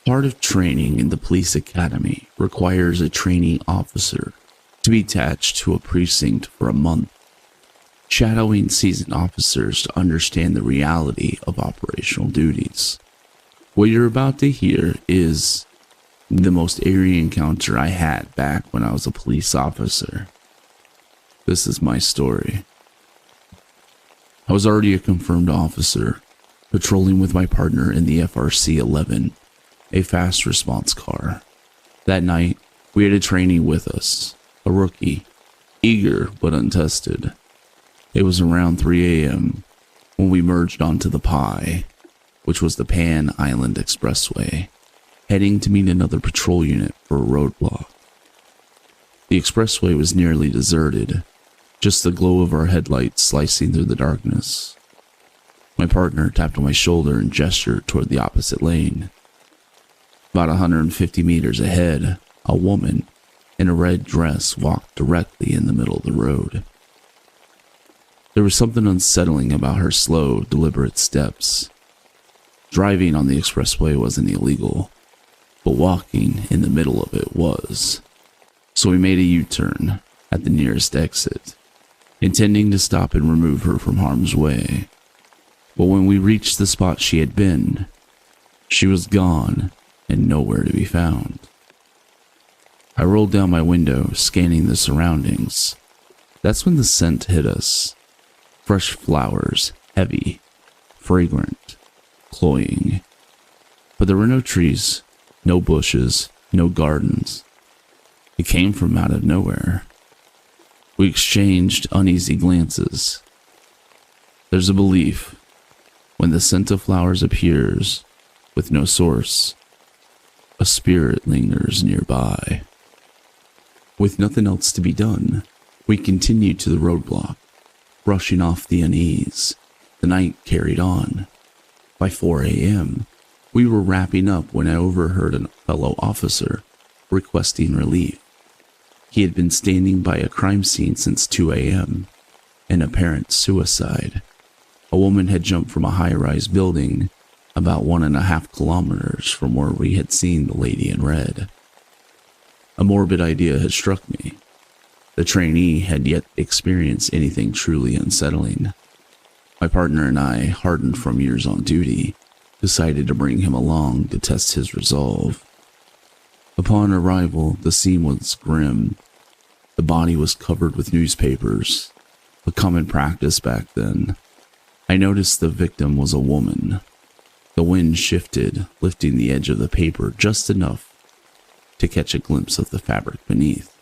Part of training in the police academy requires a training officer to be attached to a precinct for a month, shadowing seasoned officers to understand the reality of operational duties. What you're about to hear is the most eerie encounter I had back when I was a police officer. This is my story. I was already a confirmed officer, patrolling with my partner in the FRC-11, a fast response car. That night, we had a trainee with us, a rookie, eager but untested. It was around 3 a.m. when we merged onto the PI, which was the Pan Island Expressway, heading to meet another patrol unit for a roadblock. The expressway was nearly deserted, just the glow of our headlights slicing through the darkness. My partner tapped on my shoulder and gestured toward the opposite lane. About 150 meters ahead, a woman in a red dress walked directly in the middle of the road. There was something unsettling about her slow, deliberate steps. Driving on the expressway wasn't illegal, but walking in the middle of it was. So we made a U-turn at the nearest exit, intending to stop and remove her from harm's way. But when we reached the spot she had been, she was gone and nowhere to be found. I rolled down my window, scanning the surroundings. That's when the scent hit us. Fresh flowers, heavy, fragrant, cloying. But there were no trees, no bushes, no gardens. It came from out of nowhere. We exchanged uneasy glances. There's a belief, when the scent of flowers appears with no source, a spirit lingers nearby. With nothing else to be done, we continued to the roadblock, brushing off the unease. The night carried on. By 4 a.m., we were wrapping up when I overheard a fellow officer requesting relief. He had been standing by a crime scene since 2 a.m., an apparent suicide. A woman had jumped from a high-rise building about 1.5 kilometers from where we had seen the lady in red. A morbid idea had struck me. The trainee had yet experienced anything truly unsettling. My partner and I, hardened from years on duty, decided to bring him along to test his resolve. Upon arrival, the scene was grim. The body was covered with newspapers, a common practice back then. I noticed the victim was a woman. The wind shifted, lifting the edge of the paper just enough to catch a glimpse of the fabric beneath.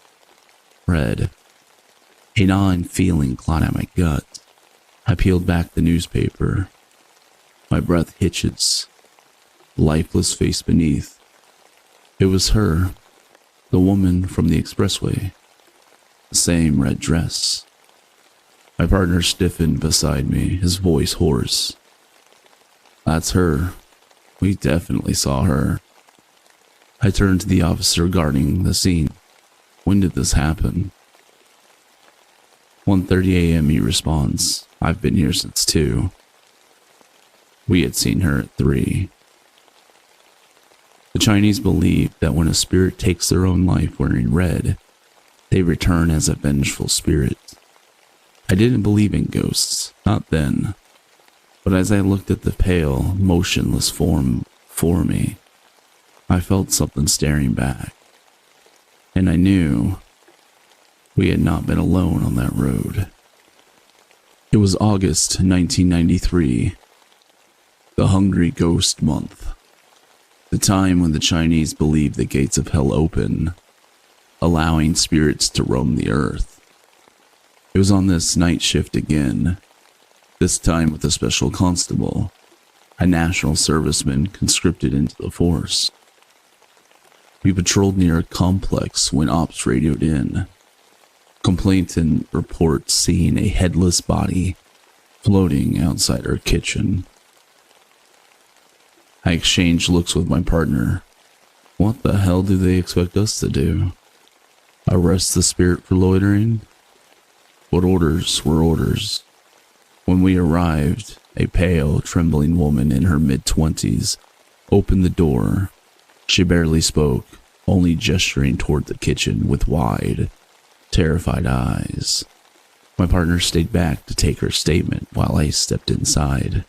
Red. A gnawing feeling clawed at my gut. I peeled back the newspaper. My breath hitches. Lifeless face beneath. It was her, the woman from the expressway. The same red dress. My partner stiffened beside me, his voice hoarse. That's her. We definitely saw her. I turned to the officer guarding the scene. When did this happen? 1:30 a.m. he responds. I've been here since 2. We had seen her at 3. The Chinese believe that when a spirit takes their own life wearing red, they return as a vengeful spirit. I didn't believe in ghosts, not then. But as I looked at the pale, motionless form before me, I felt something staring back. And I knew we had not been alone on that road. It was August 1993, the Hungry Ghost Month, the time when the Chinese believe the gates of hell open, allowing spirits to roam the earth. It was on this night shift again, this time with a special constable, a national serviceman conscripted into the force. We patrolled near a complex when ops radioed in. Complaints and reports seeing a headless body floating outside our kitchen. I exchanged looks with my partner. What the hell do they expect us to do? Arrest the spirit for loitering? But orders were orders. When we arrived, a pale, trembling woman in her mid-20s opened the door, She barely spoke, only gesturing toward the kitchen with wide, terrified eyes. My partner stayed back to take her statement while I stepped inside.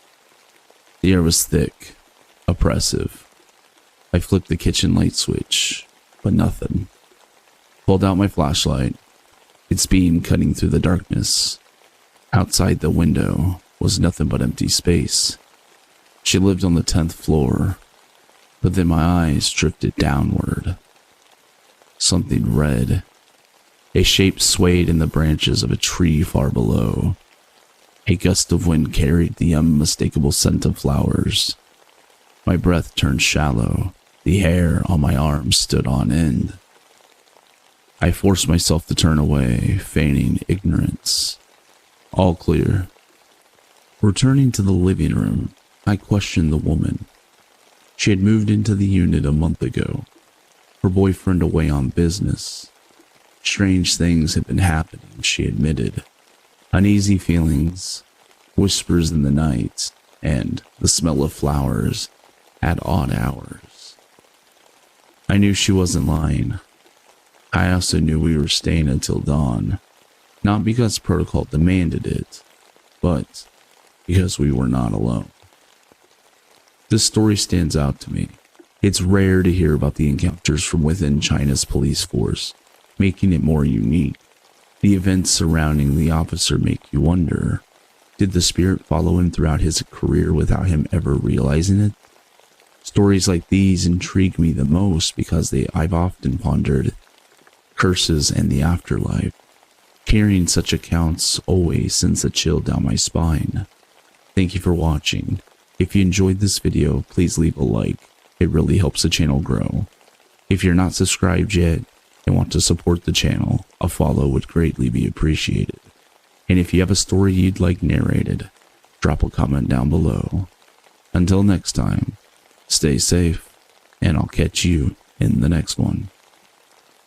The air was thick, oppressive. I flipped the kitchen light switch, but nothing. Pulled out my flashlight, its beam cutting through the darkness. Outside the window was nothing but empty space. She lived on the 10th floor, but then my eyes drifted downward. Something red. A shape swayed in the branches of a tree far below. A gust of wind carried the unmistakable scent of flowers. My breath turned shallow. The hair on my arms stood on end. I forced myself to turn away, feigning ignorance. All clear. Returning to the living room, I questioned the woman. She had moved into the unit a month ago, her boyfriend away on business. Strange things had been happening, she admitted. Uneasy feelings, whispers in the night, and the smell of flowers at odd hours. I knew she wasn't lying. I also knew we were staying until dawn, not because protocol demanded it, but because we were not alone. This story stands out to me. It's rare to hear about the encounters from within China's police force, making it more unique. The events surrounding the officer make you wonder, did the spirit follow him throughout his career without him ever realizing it? Stories like these intrigue me the most because I've often pondered curses and the afterlife. Hearing such accounts always sends a chill down my spine. Thank you for watching. If you enjoyed this video, please leave a like. It really helps the channel grow. If you're not subscribed yet and want to support the channel, a follow would greatly be appreciated. And if you have a story you'd like narrated, drop a comment down below. Until next time, stay safe, and I'll catch you in the next one.